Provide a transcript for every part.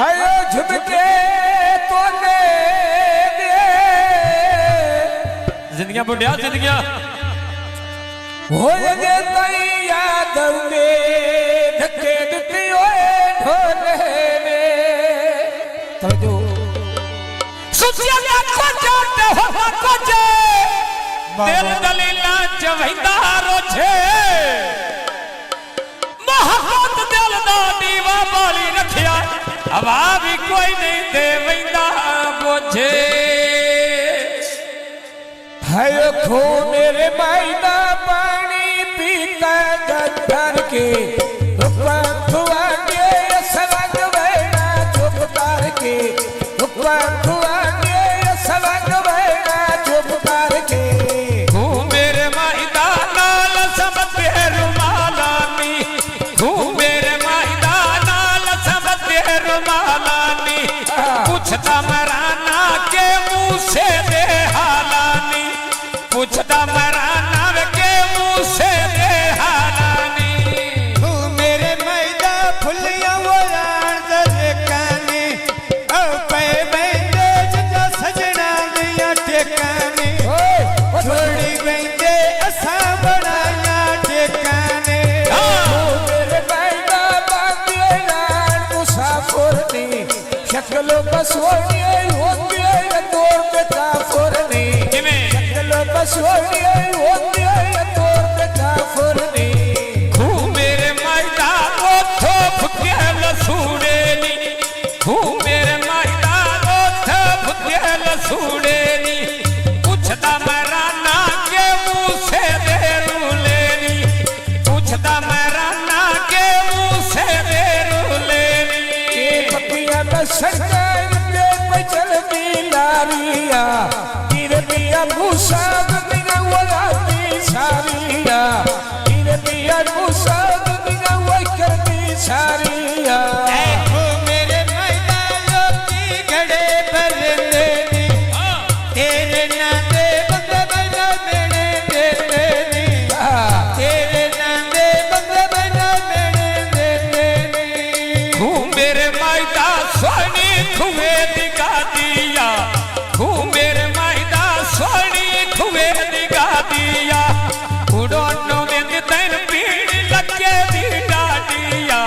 आयो झुमके तो दे जिंदगियां बुढ़िया जिंदगियां हो गए तई याद में धक्के दिते ओए ढोले ने तो जो सुचिया को चोट हो को जे दिल दलीला चवैंदा रोछे मोहब्बत दिल दा दीवा बाली रखिया हवा भी कोई नहीं दे वैंदा बोझे हाय खो मेरे मायना पानी पीता गद्दर के रुपा खुआ के सवग वेना चुप करके रुपा खुआ के सवग वेना चुप करके तू मेरे मायदा नाल सबते रुमालानी तू मेरे मायदा नाल सबते रुमालानी पूछता मराना के मुंह से दे हालानी पूछता मराना के मुंह से दे हालानी तू मेरे मैदा फुलिया वरान दे कानी ओ पे बैठे जिदा सजना दिया ठिकाने छोड़ी बैठे असा बनाया ठिकाने मेरे मायना बांधे लाल मुसाफिर ने शक्ल बसोनी होती है दौर पे काफिर ने शक्ल बसोनी होती है दौर पे काफिर ने तू मेरे मायदा ओठो फुकेल सूड़ेनी तू मेरे मायदा ओठो फुकेल सूड़ेनी पूछता मराना के मुंह से दे रूलेनी पूछता मराना के मुंह से दे रूलेनी पपिया बसकर पे चलती लारिया गिर पिया मूसा बिना वलाती सारिया गिर पिया मूसा बिना वो करती सारिया तू मेरे मैदा लोकी घड़े भरने दी तेरे नाते बंदे बना मेरे देते दी तेरे नाते बंदे बना मेरे देते दी तू मेरे मायदा सोनी खुए दिखा दिया तू मेरे मायदा सोनी खुए दिखा दिया उड़ोनो दिन तैन पीड़ लगे दी डाडिया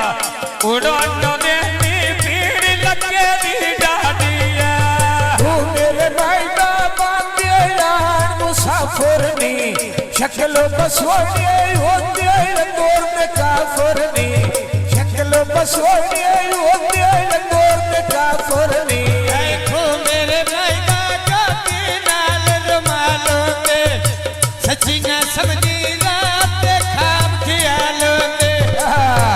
उड़ोनो दिन पीड़ लगे दी डाडिया तू मेरे मायदा बांधे लाल मुसाफिर ने शक्ल बसोनी होती है दौर पे काफिर ने शक्ल बसोनी होती है दौर पे काफिर ने देखो मेरे मैदा काके नाल रुमालों पे सच्ची ना समझी रात खाब ख्यालों पे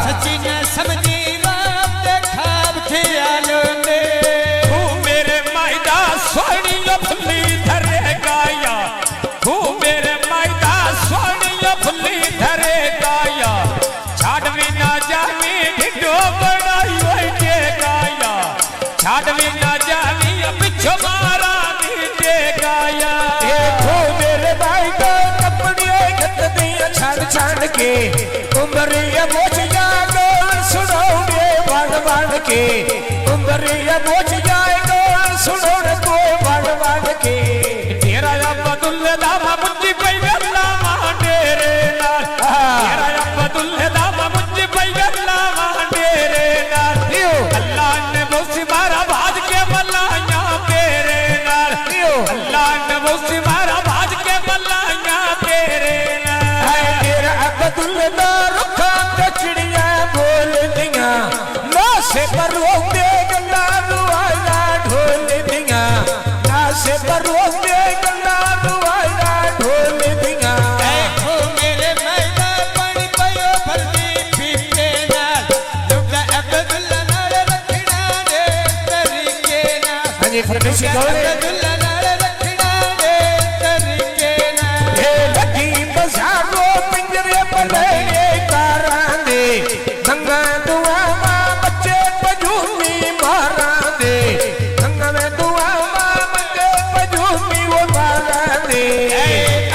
सच्ची ना समझी रात खाब ख्यालों पे तू मेरे मायदा सोनी फुल्ली धरे गाया तू मेरे मायदा सोनी फुल्ली धरे गाया छाड़ भी ना जानी ढिडो बनाई होई के गाया छाड़ भी ना जानी पिछो मारा दीजे गाया देखो मेरे भाई को कपड़ियों गत दिया छाड़ के उम्रिया बोझ जाएगा सुनोगे बाण के उम्रिया बोझ जाएगा सुनोगे को बाण के तेरा अब्दुल्ला दामा मुझे पैगल्ला मांडेरे नाल तेरा अब्दुल्ला दामा मुझे पैगल्ला मांडेरे नाल अल्लाह ने मुझसे मारा भाज के मलाया तेरे नाल अल्लाह ने मुझसे मारा भाज के मलाया तेरे नाल तेरा अब्दुल्ला रुखा पे चिड़िया बोल दिया ना से पर रोते गंगा दुआया ढोल दिया ना से पर रोते गंगा दुआया ढोल दिया देखो मेरे मैदा पानी पयो भरती पीते नाल लुटा अब्दुल्ला नाल रखना दे तरीके नाल हाँ जी फरमाइशी गौरे अब्दुल्ला नाल रखना दे तरीके नाल ये लगी बजारो पिंजरे पर रहने कारां दे गंगा दुआ मां बच्चे पजूमी मारा दे गंगा में दुआ मां बच्चे पजूमी वो मारा दे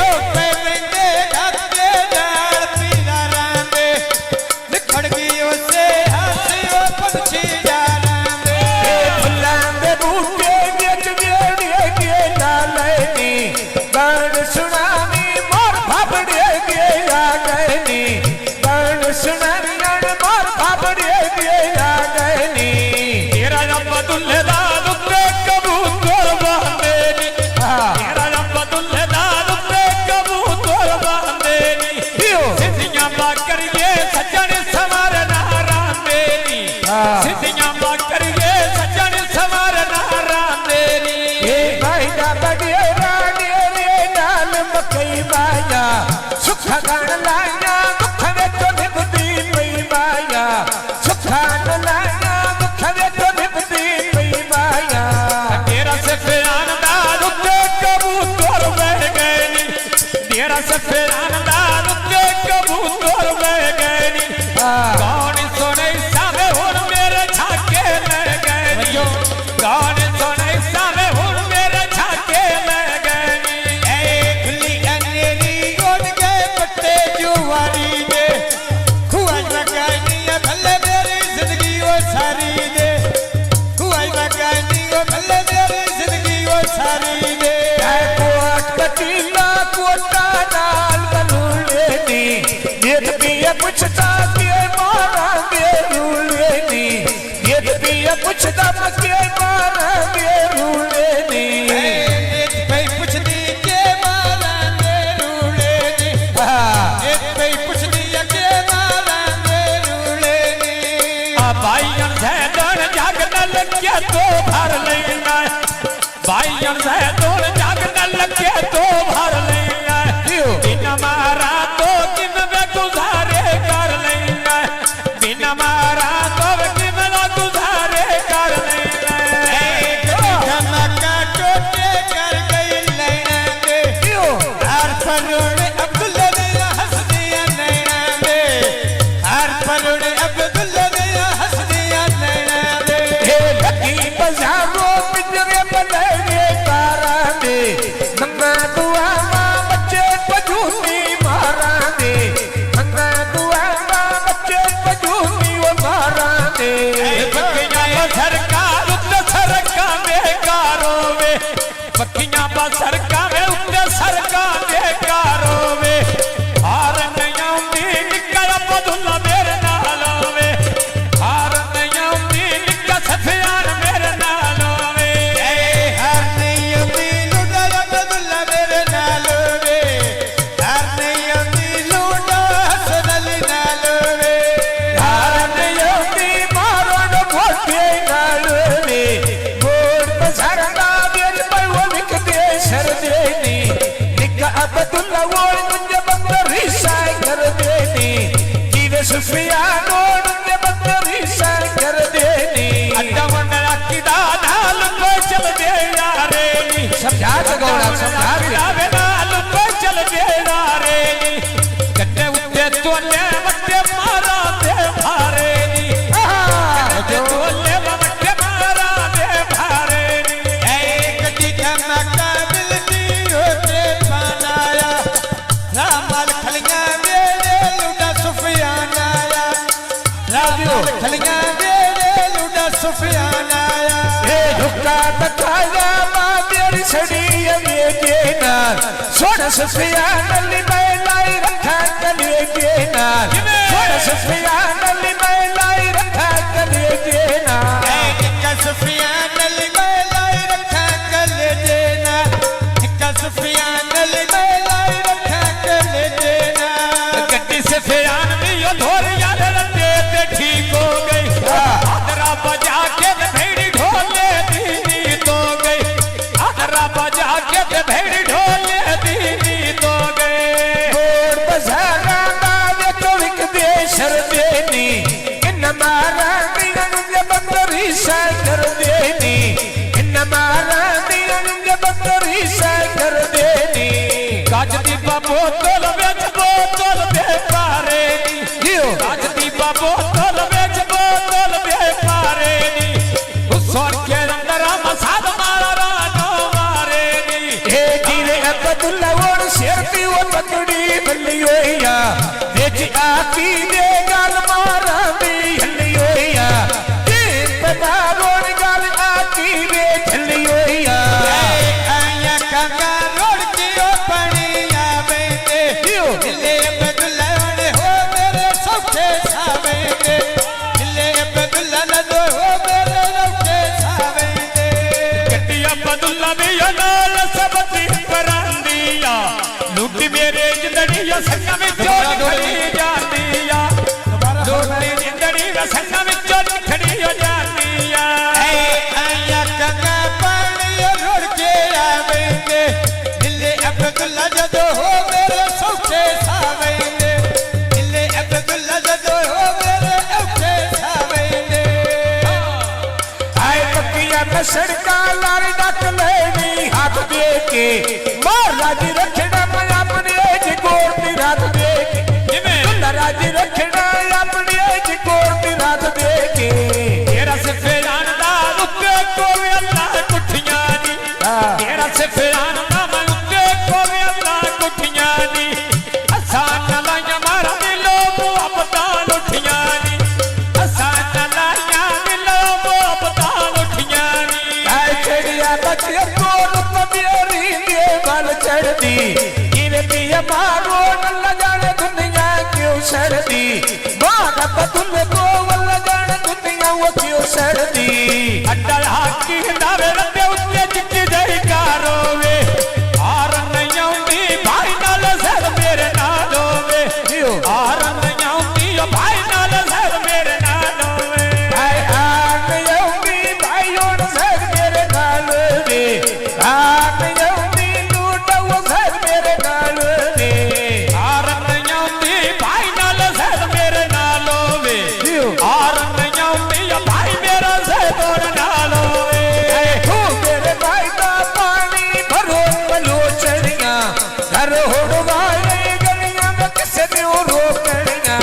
ओ पे बंदे धक्के जाल पीला रांदे निखड़ गई उसे हाथ ओ पंछी जालांदे मा करिए सजन सवारना रांदेरी ए भाईदा बड़े राणे रे नाल मकई माया सुखा गान लाया दुख वे तो निभदी पई माया सुखा गान लाया दुख वे तो निभदी पई माया तेरा सफेरान दा रुते कबूतर बह गए नी तेरा सफेरान दा रुते कबूतर बह गए नी कौन सुने सावे हुन मेरे छाके ले गए नी कौन सुने सावे हुन मेरे छाके ले गए नी ए खुली अंधेरी ओढ़ के पट्टे जुवारी दे खुआई लगानी है भले मेरी जिंदगी वो सारी दे खुआई लगानी है भले मेरी जिंदगी वो सारी दे कोट कटीला कोटा नाल बलूले नी देख पिया पुछता के मारा दे रूले नी देख पिया पुछता के मारा दे रूले नी एक भाई पुछदी के मारा दे रूले नी एक भाई पुछदी के मारा दे रूले नी आ भाईयन से दोन जाग न लगे तो भर लेना भाईयन से दोन जाग न लगे तो भर लेना बिन मारा तो किम वे गुजारे कर लेना बिन मारा तो किम वे गुजारे कर लेना धमाका टोटे कर गई नैना दे हर परोड़े अब्दुल्ला ने हंस दिया नैना दे हर परोड़े अब्दुल्ला ने हंस दिया नैना दे हे लगी बजारो पिंजरे बनाए तारा दे मंगा दुआ मां बच्चे पजूनी मारा दे मंगा दुआ मां बच्चे पजूनी वो मारा दे पक्कियां सरकार उत्ते सरकार बेकारो वे पक्कियां सरकार वे उत्ते सरकार बेकारो वे हार नहीं आउंदी निक्का अब्दुल्ला मेरे नाल वे हार नहीं आउंदी निक्का सफियान मेरे नाल वे हर नहीं अम्मी लूटा अब्दुल्ला मेरे नाल वे हर नहीं अम्मी लूटा हसन अली नाल वे हार नहीं मारो न भोटे नाल रे मोर बजारना बेल पर वो लिख दे सर देनी निका अब्दुल्ला वो मुझे बंदर हिसाब कर देनी जीवे सुफियान और मुझे बंदर हिसाब कर देनी अड्डवन अकीदा नाल को चल दे यारे नी समझा के गौड़ा समझा के नाल को चल दे यारे नी गड्डे उत्ते तोले वट्टे मारा दे भारे नी गड्डे तोले वट्टे मारा दे भारे नी गड्डी धमाका मिलती होते बनाया रामल खलियां मेरे लूटा सुफियान आया रामल खलियां मेरे लूटा सुफियान आया हे धुक्का बताया मां मेरी सड़ी ये देना सोना सुफियान अली मैं लाई रखा कले देना सोना सुफियान अली मैं लाई रखा कले देना निक्का सुफियान अली मैं लाई रखा कले देना निक्का सुफियान अली मैं लाई रखा कले देना गड्डी से फिरान भी यो धोर यार रते ते ठीक हो गई आदरा बजा के भेड़ी ढोले दीनी तो गई आदरा बजा के भेड़ी ढोले दीनी तो गए मोर बजारा नावे तो विक दे सर देनी इन मारा दिगन जे बंदरी सा कर देनी इन मारा दिगन जे बंदरी सा कर देनी काज दी बोतल बेच बोतल बेपारे नी काज दी बोतल बेच बोतल बेपारे नी हुसैन के अंदर मसाद मारा नो मारे नी हे जीरे अब्दुल्ला और शेर की वो पकड़ी बल्ली होया देख आकी दे गाल मारा दी हल्ली होया तीन पनारों गाल आकी दे हल्ली होया आया काका रोड की ओ पनिया बेटे दिले अब्दुल्ला ने हो मेरे सौखे सावेंगे दिले अब्दुल्ला ने हो मेरे सौखे सावेंगे गड्डी अब्दुल्ला भी नाल सबती परांदिया लुट मेरे जिंदड़ी संग में चोट खड़ी जांदिया लुट जिंदड़ी संग में चोट खड़ी हो जांदी में सड़का लार डक लेनी हाथ दे के महाराज रखना मैं अपने गोर दी रात दे के महाराज रखना अपने गोर दी रात दे के तेरा सिफे जानदा उत्ते कोवे अल्लाह कुठियां नी तेरा सिफे जानदा मैं उत्ते कोवे अल्लाह कुठियां नी असान लाया मारा दिलो मोहब्बतां लुठियां नी असान लाया दिलो मोहब्बतां लुठियां नी ऐ चढ़िया बच्चे कोल तबेरी दे बल चढ़दी इने पिया मारो न जाने दुनिया क्यों सड़दी मां बदुल को वल जाने दुनिया वो क्यों सड़दी अड्डा हाकी दावे रते उत्ते चिट्टी जई कारोवे आर नहीं आउंदी भाई नाल सर मेरे नाल होवे आर नहीं आउंदी भाई नाल सर मेरे नाल होवे आय आन यौमी भाई और सर मेरे नाल वे आन यौमी लूटो सर मेरे नाल वे आर नहीं आउंदी भाई नाल सर मेरे नाल होवे आर नहीं आउंदी भाई मेरा सर तोर नाल होवे तू मेरे भाई का पानी भरो बलो चढ़िया घर होड़वाले गलियां में किसने रोकड़िया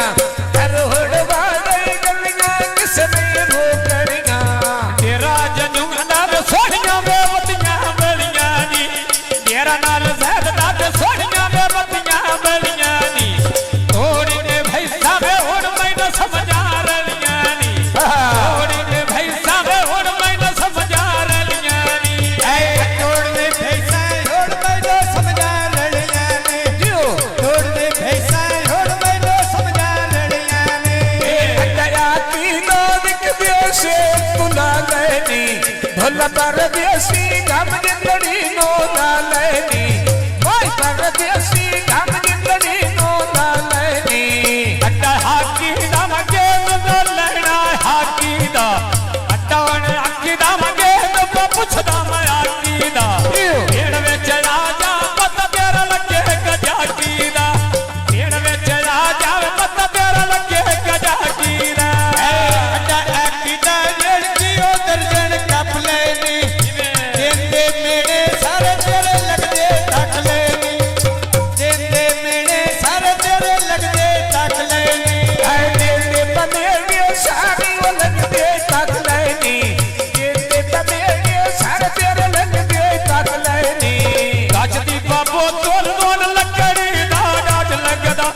घर होड़वाले गलियां किसने रोकड़िया तेरा जनू नाल सोहणियां वे मतियां बलियां नी तेरा नाल ज़ैद नाल सोहणियां वे मतियां बलियां नी थोड़ी ने भाई सावे हुण मैनू समझा रलियां नी थोड़ी ने भाई सावे हुण मैनू समझा रलियां नी तोड़ने भैसा होड़ मैनो समझा लड़ियां ने तोड़ने भैसा होड़ मैनो समझा लड़ियां ने दया की नाविक देशे तुला लेनी ढोल पर देसी गम जिंदड़ी नो ना लेनी भाई पर देसी गम जिंदड़ी नो ना लेनी अड्डा हाकी दा मगे नो लहणा हाकी दा अड्डा वन हाकी दा मगे नो पुछदा मैं हाकी दा भेड़ विच राजा पता तेरा लगे गजाकी दा भेड़ विच राजा पता तेरा लगे गजाकी दा अड्डा आकीदा लड़की ओ दर्जन कप लेनी देंदे मेरे सारे तेरे लगदे तक लेनी देंदे मेरे सारे तेरे लगदे तक लेनी ऐ देते बनेड़े सारी वो लगदे तक लेनी देते बनेड़े सारे तेरे लगदे तक लेनी गज दी बाबो तोल नोन लकड़ी दा डाज लगदा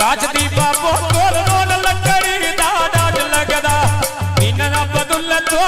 गज दी बाबो तोल नोन लकड़ी दा डाज लगदा इन्ना बदुल तो